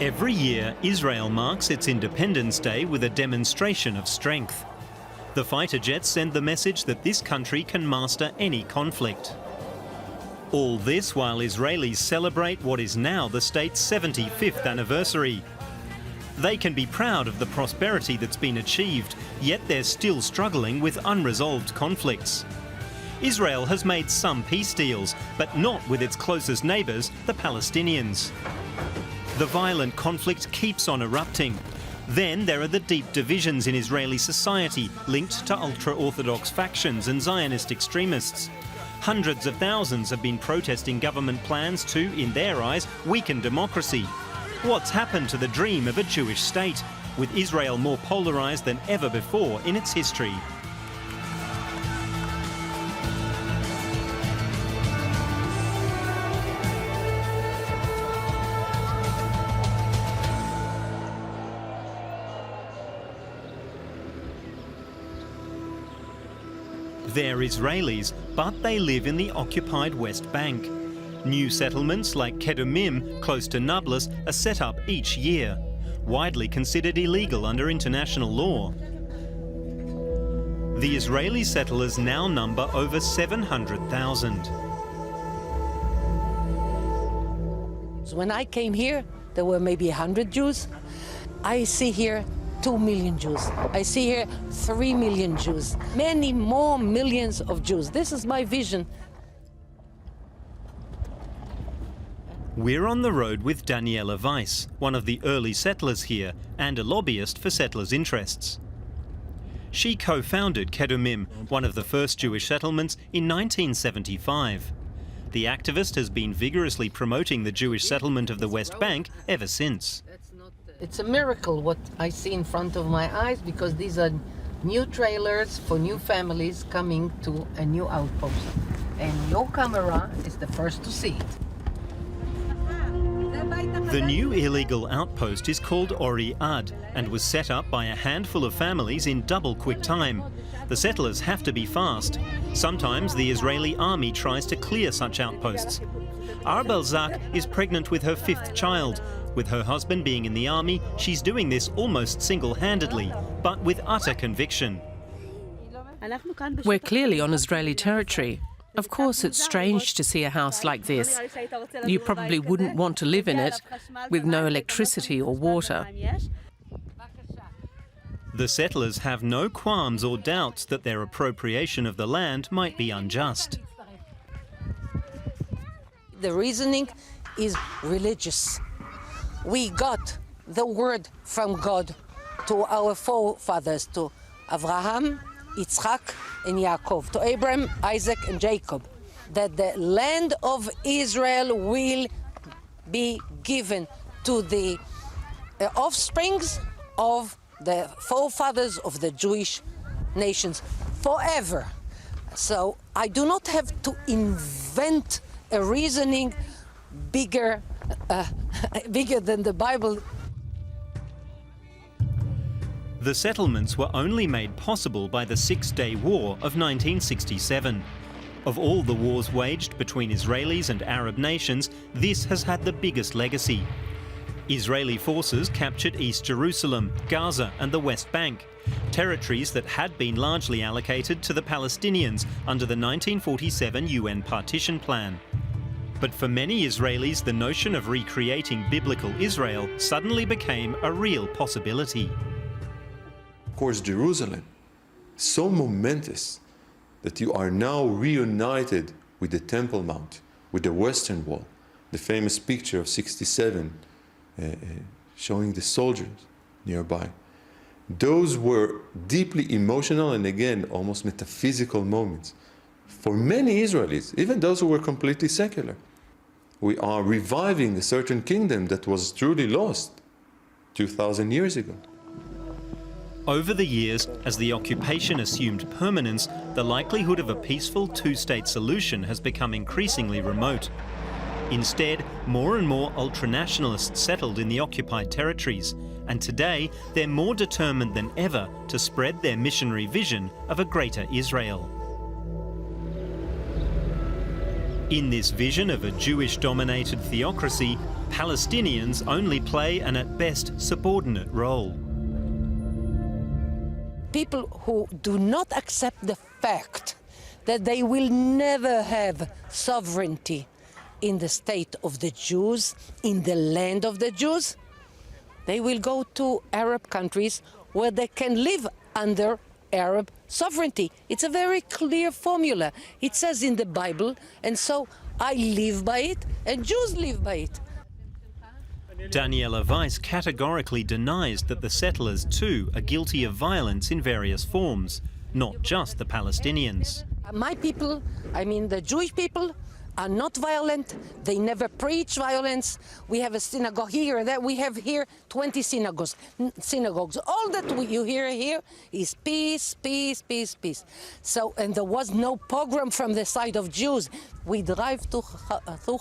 Every year, Israel marks its Independence Day with a demonstration of strength. The fighter jets send the message that this country can master any conflict. All this while Israelis celebrate what is now the state's 75th anniversary. They can be proud of the prosperity that's been achieved, yet they're still struggling with unresolved conflicts. Israel has made some peace deals, but not with its closest neighbours, the Palestinians. The violent conflict keeps on erupting. Then there are the deep divisions in Israeli society linked to ultra-Orthodox factions and Zionist extremists. Hundreds of thousands have been protesting government plans to, in their eyes, weaken democracy. What's happened to the dream of a Jewish state, with Israel more polarised than ever before in its history? They're Israelis, but they live in the occupied West Bank. New settlements like Kedumim, close to Nablus, are set up each year, widely considered illegal under international law. The Israeli settlers now number over 700,000. When I came here, there were maybe 100 Jews. I see here 2 million Jews. I see here 3 million Jews. Many more millions of Jews. This is my vision. We're on the road with Daniela Weiss, one of the early settlers here and a lobbyist for settlers' interests. She co-founded Kedumim, one of the first Jewish settlements, in 1975. The activist has been vigorously promoting the Jewish settlement of the West Bank ever since. It's a miracle what I see in front of my eyes, because these are new trailers for new families coming to a new outpost. And your camera is the first to see it. The new illegal outpost is called Ori Ad and was set up by a handful of families in double quick time. The settlers have to be fast. Sometimes the Israeli army tries to clear such outposts. Arbel Zak is pregnant with her 5th child. With her husband being in the army, she's doing this almost single-handedly, but with utter conviction. We're clearly on Israeli territory. Of course, it's strange to see a house like this. You probably wouldn't want to live in it with no electricity or water. The settlers have no qualms or doubts that their appropriation of the land might be unjust. The reasoning is religious. We got the word from God to our forefathers, to Abraham, Yitzchak, and Yaakov, to Abraham, Isaac, and Jacob, that the land of Israel will be given to the offsprings of the forefathers of the Jewish nations forever. So I do not have to invent a reasoning bigger than the Bible. The settlements were only made possible by the Six-Day War of 1967. Of all the wars waged between Israelis and Arab nations, this has had the biggest legacy. Israeli forces captured East Jerusalem, Gaza and the West Bank, territories that had been largely allocated to the Palestinians under the 1947 UN partition plan. But for many Israelis, the notion of recreating biblical Israel suddenly became a real possibility. Of course, Jerusalem, so momentous that you are now reunited with the Temple Mount, with the Western Wall, the famous picture of 67 showing the soldiers nearby. Those were deeply emotional and, again, almost metaphysical moments for many Israelis, even those who were completely secular. We are reviving a certain kingdom that was truly lost 2,000 years ago. Over the years, as the occupation assumed permanence, the likelihood of a peaceful two-state solution has become increasingly remote. Instead, more and more ultranationalists settled in the occupied territories, and today they're more determined than ever to spread their missionary vision of a greater Israel. In this vision of a Jewish-dominated theocracy, Palestinians only play an at best subordinate role. People who do not accept the fact that they will never have sovereignty in the state of the Jews, in the land of the Jews, they will go to Arab countries where they can live under Arab sovereignty. It's a very clear formula. It says in the Bible, and so I live by it, and Jews live by it. Daniela Weiss categorically denies that the settlers too are guilty of violence in various forms, not just the Palestinians. My people, I mean the Jewish people, are not violent. They never preach violence. We have a synagogue here and that. We have here 20 synagogues. All that you hear here is peace, peace, peace, peace. So, and there was no pogrom from the side of Jews. We drive through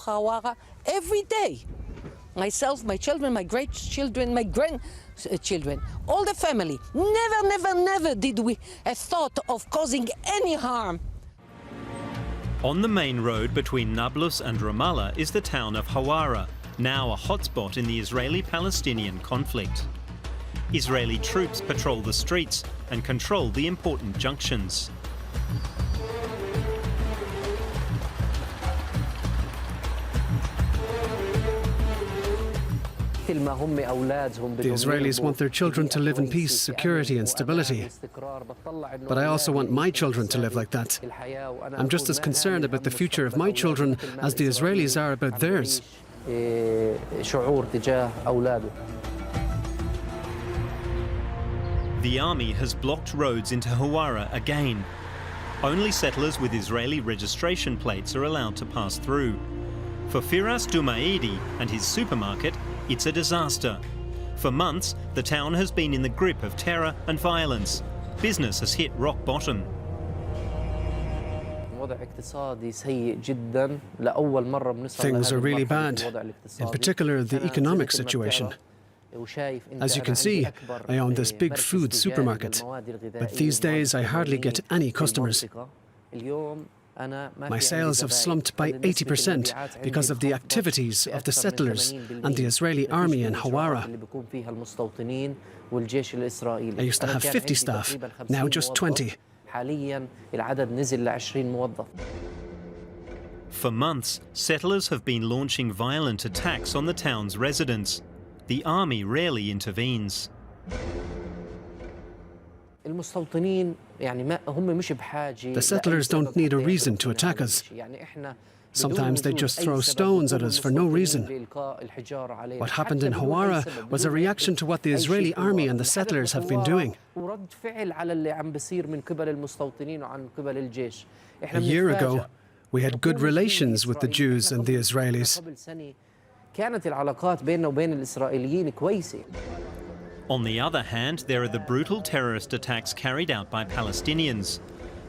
Hawara every day. Myself, my children, my great-children, my grandchildren, all the family. Never, never, never did we have thought of causing any harm. On the main road between Nablus and Ramallah is the town of Hawara, now a hotspot in the Israeli-Palestinian conflict. Israeli troops patrol the streets and control the important junctions. The Israelis want their children to live in peace, security and stability. But I also want my children to live like that. I'm just as concerned about the future of my children as the Israelis are about theirs. The army has blocked roads into Hawara again. Only settlers with Israeli registration plates are allowed to pass through. For Firas Dumaidi and his supermarket, it's a disaster. For months, the town has been in the grip of terror and violence. Business has hit rock bottom. Things are really bad, in particular the economic situation. As you can see, I own this big food supermarket, but these days I hardly get any customers. My sales have slumped by 80% because of the activities of the settlers and the Israeli army in Hawara. I used to have 50 staff, now just 20. For months, settlers have been launching violent attacks on the town's residents. The army rarely intervenes. The settlers don't need a reason to attack us. Sometimes they just throw stones at us for no reason. What happened in Hawara was a reaction to what the Israeli army and the settlers have been doing. A year ago, we had good relations with the Jews and the Israelis. On the other hand, there are the brutal terrorist attacks carried out by Palestinians.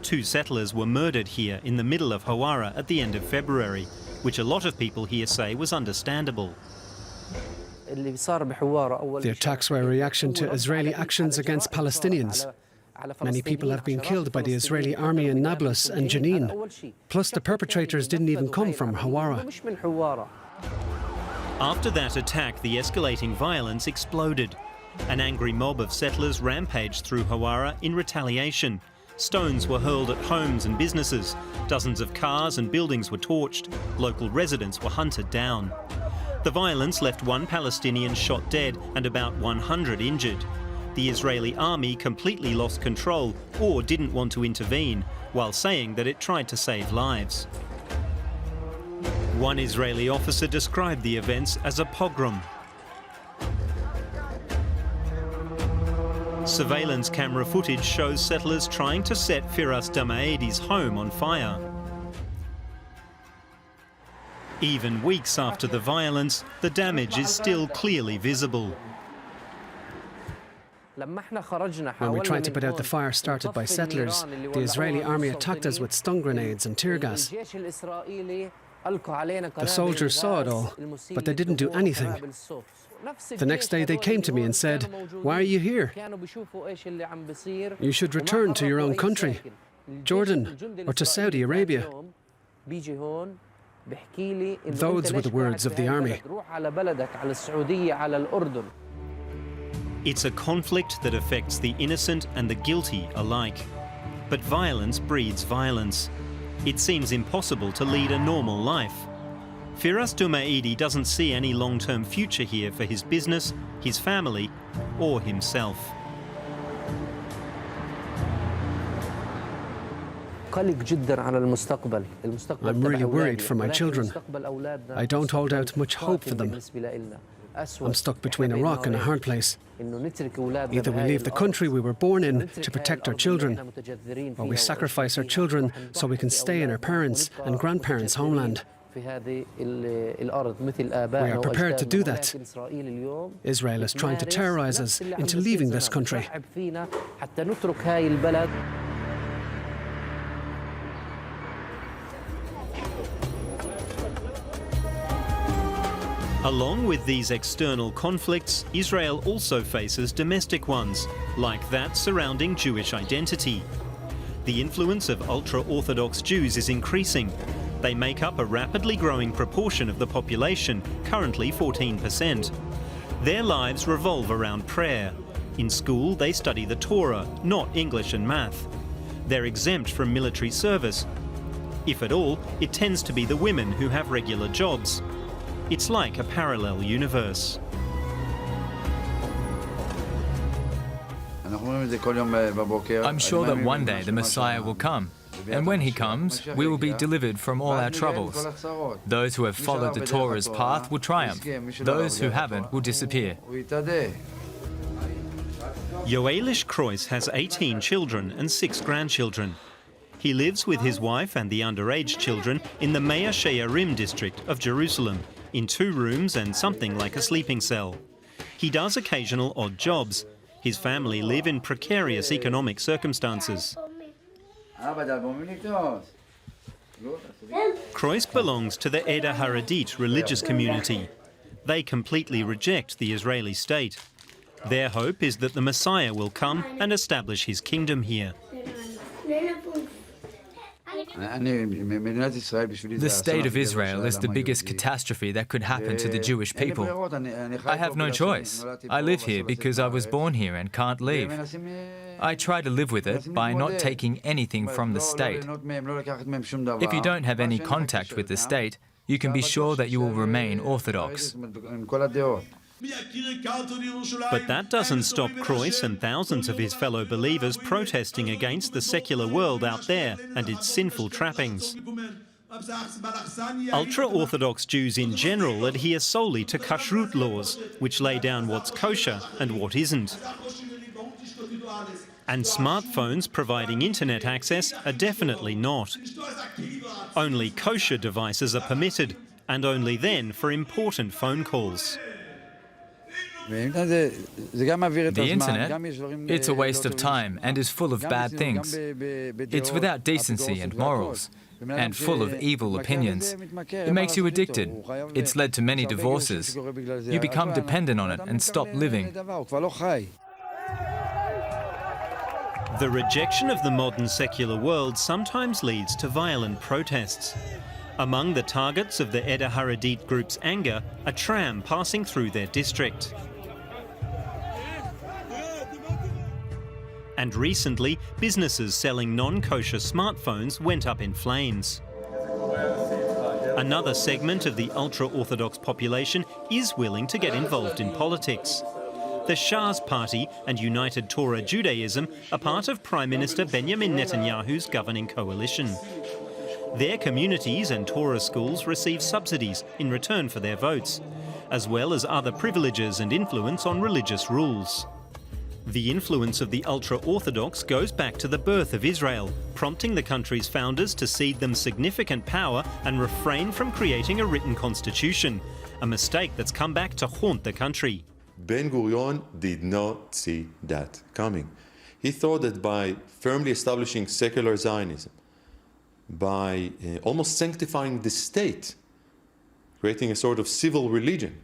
2 settlers were murdered here in the middle of Hawara at the end of February, which a lot of people here say was understandable. The attacks were a reaction to Israeli actions against Palestinians. Many people have been killed by the Israeli army in Nablus and Jenin. Plus, the perpetrators didn't even come from Hawara. After that attack, the escalating violence exploded. An angry mob of settlers rampaged through Hawara in retaliation. Stones were hurled at homes and businesses. Dozens of cars and buildings were torched. Local residents were hunted down. The violence left 1 Palestinian shot dead and about 100 injured. The Israeli army completely lost control or didn't want to intervene, while saying that it tried to save lives. One Israeli officer described the events as a pogrom. Surveillance camera footage shows settlers trying to set Firas Damaidi's home on fire. Even weeks after the violence, the damage is still clearly visible. When we tried to put out the fire started by settlers, the Israeli army attacked us with stun grenades and tear gas. The soldiers saw it all, but they didn't do anything. The next day they came to me and said, "Why are you here? You should return to your own country, Jordan or to Saudi Arabia." Those were the words of the army. It's a conflict that affects the innocent and the guilty alike. But violence breeds violence. It seems impossible to lead a normal life. Firas Dumaidi doesn't see any long-term future here for his business, his family, or himself. I'm really worried for my children. I don't hold out much hope for them. I'm stuck between a rock and a hard place. Either we leave the country we were born in to protect our children, or we sacrifice our children so we can stay in our parents' and grandparents' homeland. We are prepared to do that. Israel is trying to terrorize us into leaving this country. Along with these external conflicts, Israel also faces domestic ones, like that surrounding Jewish identity. The influence of ultra-Orthodox Jews is increasing. They make up a rapidly growing proportion of the population, currently 14%. Their lives revolve around prayer. In school, they study the Torah, not English and math. They're exempt from military service. If at all, it tends to be the women who have regular jobs. It's like a parallel universe. I'm sure that one day the Messiah will come, and when he comes, we will be delivered from all our troubles. Those who have followed the Torah's path will triumph. Those who haven't will disappear. Yoelish Kreuz has 18 children and 6 grandchildren. He lives with his wife and the underage children in the Mea Shearim district of Jerusalem, in 2 rooms and something like a sleeping cell. He does occasional odd jobs. His family live in precarious economic circumstances. Kreuz belongs to the Eda Haradit religious community. They completely reject the Israeli state. Their hope is that the Messiah will come and establish his kingdom here. The state of Israel is the biggest catastrophe that could happen to the Jewish people. I have no choice. I live here because I was born here and can't leave. I try to live with it by not taking anything from the state. If you don't have any contact with the state, you can be sure that you will remain Orthodox. But that doesn't stop Kreuz and thousands of his fellow believers protesting against the secular world out there and its sinful trappings. Ultra-Orthodox Jews in general adhere solely to kashrut laws, which lay down what's kosher and what isn't. And smartphones providing internet access are definitely not. Only kosher devices are permitted, and only then for important phone calls. The internet, it's a waste of time and is full of bad things. It's without decency and morals, and full of evil opinions. It makes you addicted. It's led to many divorces. You become dependent on it and stop living. The rejection of the modern secular world sometimes leads to violent protests. Among the targets of the Eda Haradit group's anger, a tram passing through their district. And recently, businesses selling non-kosher smartphones went up in flames. Another segment of the ultra-Orthodox population is willing to get involved in politics. The Shah's Party and United Torah Judaism are part of Prime Minister Benjamin Netanyahu's governing coalition. Their communities and Torah schools receive subsidies in return for their votes, as well as other privileges and influence on religious rules. The influence of the ultra-Orthodox goes back to the birth of Israel, prompting the country's founders to cede them significant power and refrain from creating a written constitution, a mistake that's come back to haunt the country. Ben-Gurion did not see that coming. He thought that by firmly establishing secular Zionism, by almost sanctifying the state, creating a sort of civil religion,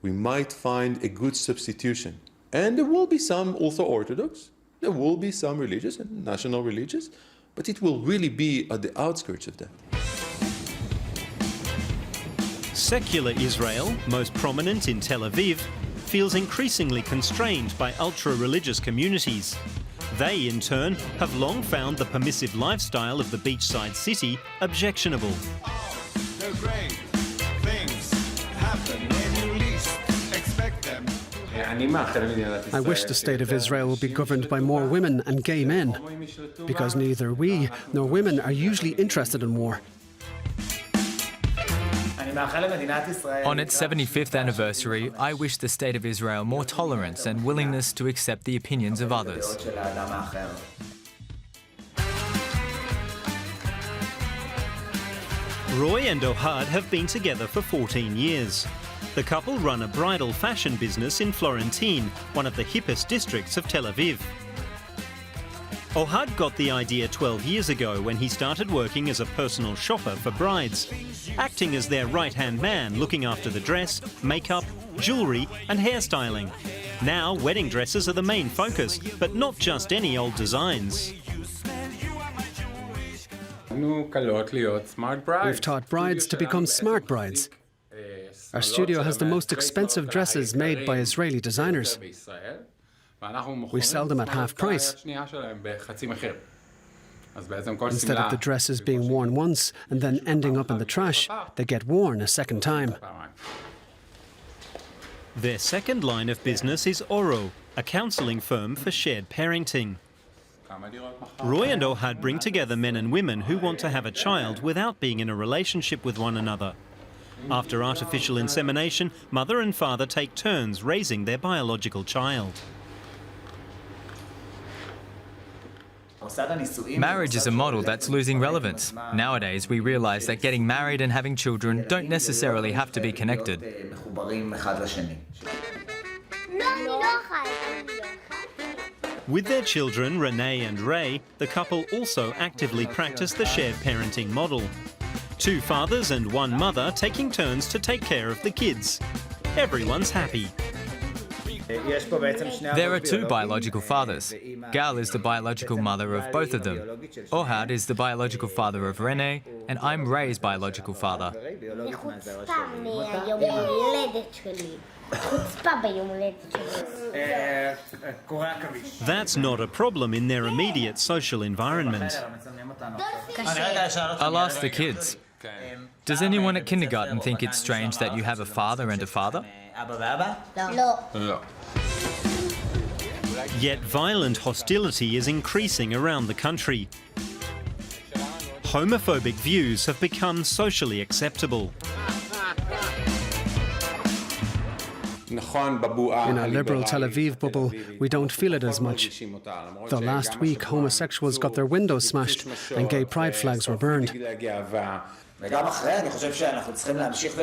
we might find a good substitution. And there will be some ultra-Orthodox, there will be some religious and national religious, but it will really be at the outskirts of that. Secular Israel, most prominent in Tel Aviv, feels increasingly constrained by ultra-religious communities. They, in turn, have long found the permissive lifestyle of the beachside city objectionable. The great things happen when you least expect them. I wish the state of Israel will be governed by more women and gay men, because neither we nor women are usually interested in war. On its 75th anniversary, I wish the State of Israel more tolerance and willingness to accept the opinions of others. Roy and Ohad have been together for 14 years. The couple run a bridal fashion business in Florentine, one of the hippest districts of Tel Aviv. Ohad got the idea 12 years ago when he started working as a personal shopper for brides, acting as their right-hand man, looking after the dress, makeup, jewellery and hairstyling. Now, wedding dresses are the main focus, but not just any old designs. We've taught brides to become smart brides. Our studio has the most expensive dresses made by Israeli designers. We sell them at half price. Instead of the dresses being worn once and then ending up in the trash, they get worn a second time. Their second line of business is Oro, a counselling firm for shared parenting. Roy and Ohad bring together men and women who want to have a child without being in a relationship with one another. After artificial insemination, mother and father take turns raising their biological child. Marriage is a model that's losing relevance. Nowadays, we realise that getting married and having children don't necessarily have to be connected. With their children, Renee and Ray, the couple also actively practice the shared parenting model. 2 fathers and 1 mother taking turns to take care of the kids. Everyone's happy. There are 2 biological fathers. Gal is the biological mother of both of them. Ohad is the biological father of Renee, and I'm Ray's biological father. That's not a problem in their immediate social environment. I'll ask the kids. Does anyone at kindergarten think it's strange that you have a father and a father? Yet violent hostility is increasing around the country. Homophobic views have become socially acceptable. In our liberal Tel Aviv bubble, we don't feel it as much. Though last week, homosexuals got their windows smashed and gay pride flags were burned.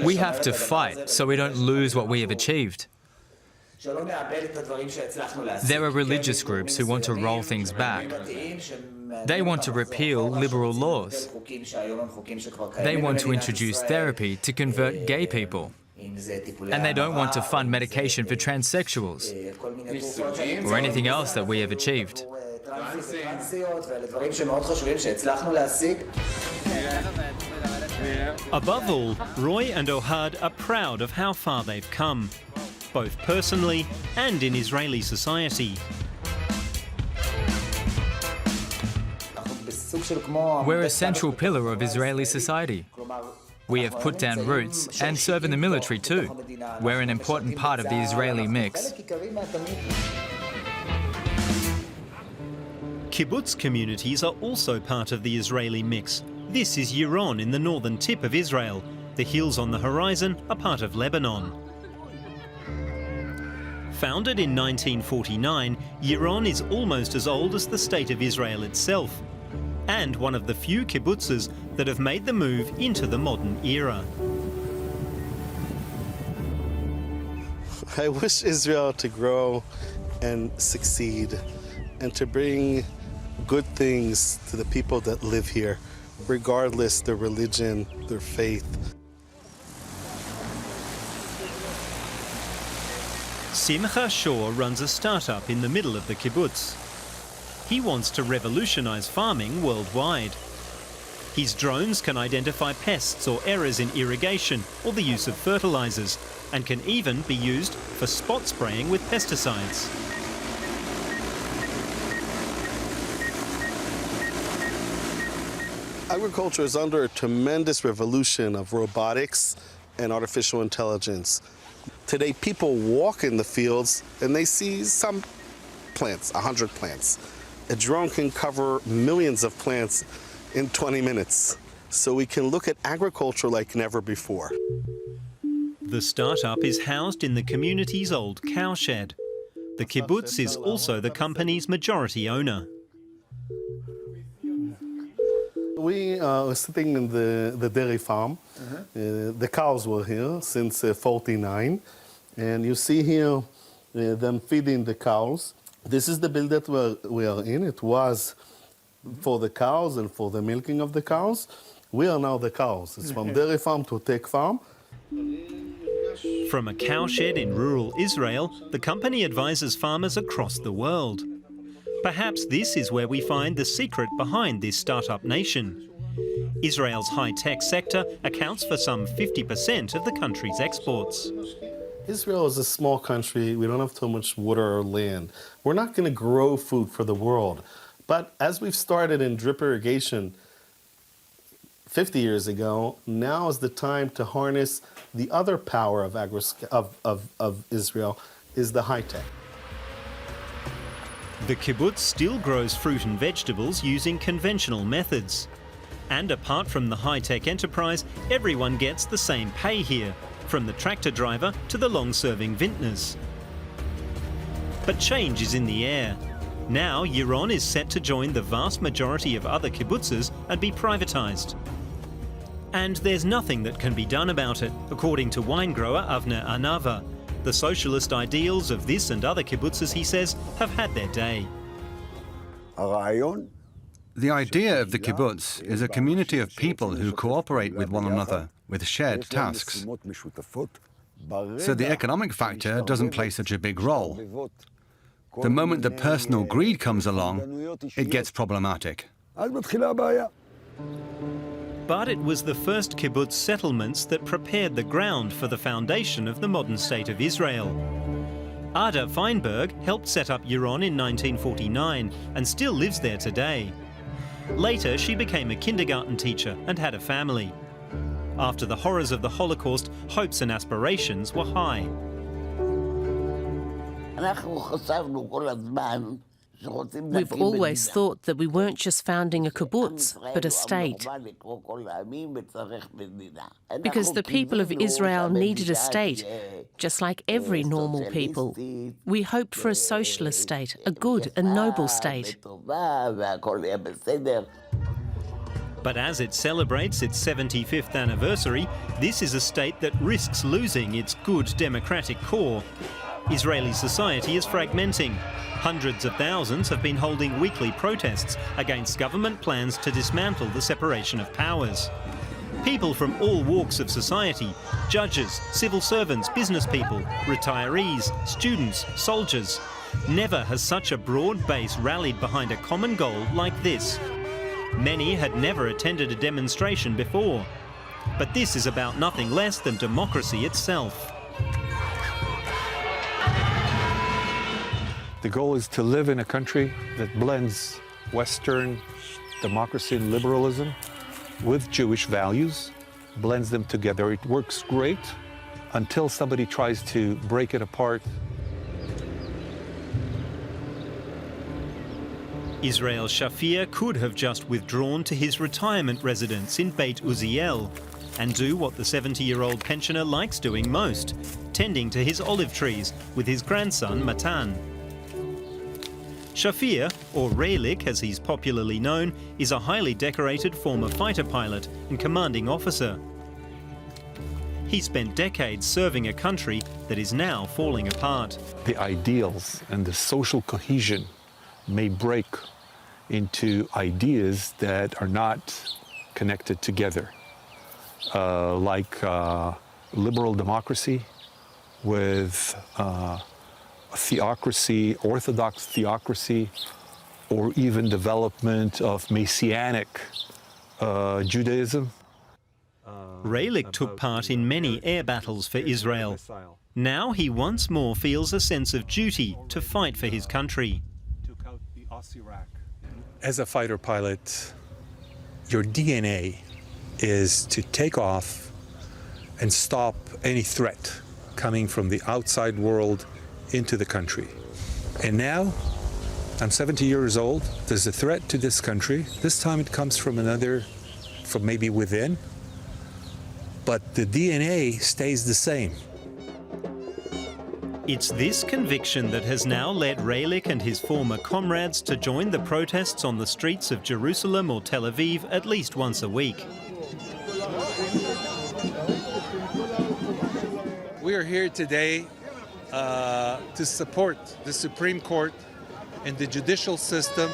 We have to fight so we don't lose what we have achieved. There are religious groups who want to roll things back. They want to repeal liberal laws. They want to introduce therapy to convert gay people. And they don't want to fund medication for transsexuals or anything else that we have achieved. Above all, Roy and Ohad are proud of how far they've come, both personally and in Israeli society. We're a central pillar of Israeli society. We have put down roots and serve in the military too. We're an important part of the Israeli mix. Kibbutz communities are also part of the Israeli mix. This is Yiron in the northern tip of Israel. The hills on the horizon are part of Lebanon. Founded in 1949, Yiron is almost as old as the State of Israel itself, and one of the few kibbutzes that have made the move into the modern era. I wish Israel to grow and succeed and to bring good things to the people that live here, regardless their religion, their faith. Simcha Shor runs a startup in the middle of the kibbutz. He wants to revolutionize farming worldwide. His drones can identify pests or errors in irrigation or the use of fertilizers, and can even be used for spot spraying with pesticides. Agriculture is under a tremendous revolution of robotics and artificial intelligence. Today, people walk in the fields and they see some plants, 100 plants. A drone can cover millions of plants in 20 minutes. So we can look at agriculture like never before. The startup is housed in the community's old cowshed. The kibbutz is also the company's majority owner. We are sitting in the dairy farm. The cows were here since 49. And you see here them feeding the cows. This is the building that we are in. It was for the cows and for the milking of the cows. We are now the cows. It's from dairy farm to tech farm. From a cowshed in rural Israel, the company advises farmers across the world. Perhaps this is where we find the secret behind this startup nation. Israel's high-tech sector accounts for some 50% of the country's exports. Israel is a small country. We don't have too much water or land. We're not going to grow food for the world. But as we've started in drip irrigation 50 years ago, now is the time to harness the other power of Israel, is the high-tech. The kibbutz still grows fruit and vegetables using conventional methods. And apart from the high-tech enterprise, everyone gets the same pay here, from the tractor driver to the long-serving vintners. But change is in the air. Now, Yiron is set to join the vast majority of other kibbutzes and be privatized. And there's nothing that can be done about it, according to wine grower Avner Anava. The socialist ideals of this and other kibbutzes, he says, have had their day. The idea of the kibbutz is a community of people who cooperate with one another with shared tasks. So the economic factor doesn't play such a big role. The moment that personal greed comes along, it gets problematic. But it was the first kibbutz settlements that prepared the ground for the foundation of the modern state of Israel. Ada Feinberg helped set up Yiron in 1949 and still lives there today. Later, she became a kindergarten teacher and had a family. After the horrors of the Holocaust, hopes and aspirations were high. We've always thought that we weren't just founding a kibbutz, but a state. Because the people of Israel needed a state, just like every normal people. We hoped for a socialist state, a good and noble state. But as it celebrates its 75th anniversary, this is a state that risks losing its good democratic core. Israeli society is fragmenting. Hundreds of thousands have been holding weekly protests against government plans to dismantle the separation of powers. People from all walks of society, judges, civil servants, business people, retirees, students, soldiers. Never has such a broad base rallied behind a common goal like this. Many had never attended a demonstration before. But this is about nothing less than democracy itself. The goal is to live in a country that blends Western democracy and liberalism with Jewish values, blends them together. It works great until somebody tries to break it apart. Israel Shafir could have just withdrawn to his retirement residence in Beit Uziel and do what the 70-year-old pensioner likes doing most, tending to his olive trees with his grandson Matan. Shafir, or Reilik as he's popularly known, is a highly decorated former fighter pilot and commanding officer. He spent decades serving a country that is now falling apart. The ideals and the social cohesion may break into ideas that are not connected together, like liberal democracy with theocracy, orthodox theocracy, or even development of messianic Judaism. Reilich took part in many air battles for Israel. Now he once more feels a sense of duty to fight for his country. As a fighter pilot, your DNA is to take off and stop any threat coming from the outside world into the country. And now, I'm 70 years old, there's a threat to this country. This time it comes from maybe within, but the DNA stays the same. It's this conviction that has now led Reilich and his former comrades to join the protests on the streets of Jerusalem or Tel Aviv at least once a week. We are here today to support the Supreme Court and the judicial system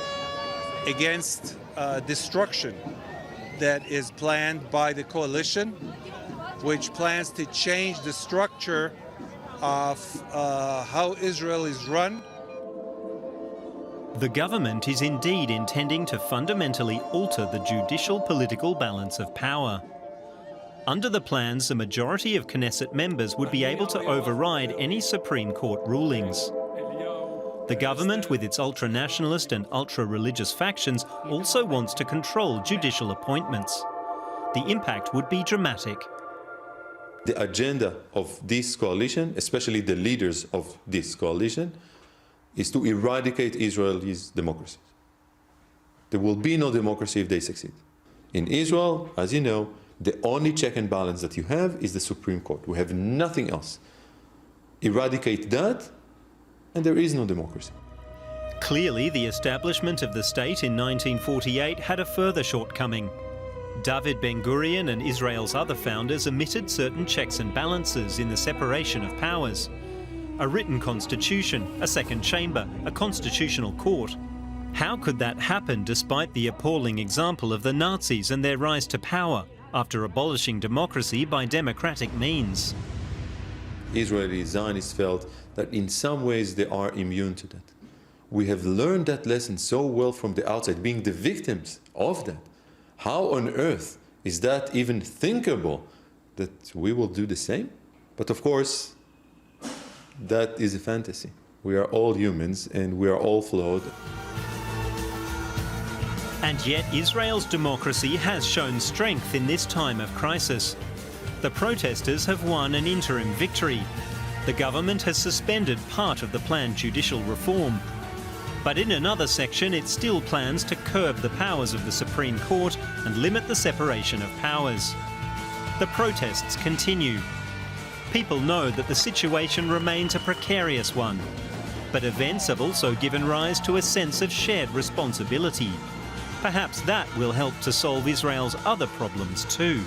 against destruction that is planned by the coalition, which plans to change the structure of how Israel is run. The government is indeed intending to fundamentally alter the judicial political balance of power. Under the plans, a majority of Knesset members would be able to override any Supreme Court rulings. The government, with its ultra-nationalist and ultra-religious factions, also wants to control judicial appointments. The impact would be dramatic. The agenda of this coalition, especially the leaders of this coalition, is to eradicate Israel's democracy. There will be no democracy if they succeed. In Israel, as you know, the only check and balance that you have is the Supreme Court. We have nothing else. Eradicate that, and there is no democracy. Clearly, the establishment of the state in 1948 had a further shortcoming. David Ben-Gurion and Israel's other founders omitted certain checks and balances in the separation of powers. A written constitution, a second chamber, a constitutional court. How could that happen despite the appalling example of the Nazis and their rise to power after abolishing democracy by democratic means? Israeli Zionists felt that in some ways they are immune to that. We have learned that lesson so well from the outside, being the victims of that. How on earth is that even thinkable that we will do the same? But of course, that is a fantasy. We are all humans and we are all flawed. And yet Israel's democracy has shown strength in this time of crisis. The protesters have won an interim victory. The government has suspended part of the planned judicial reform. But in another section, it still plans to curb the powers of the Supreme Court and limit the separation of powers. The protests continue. People know that the situation remains a precarious one. But events have also given rise to a sense of shared responsibility. Perhaps that will help to solve Israel's other problems too.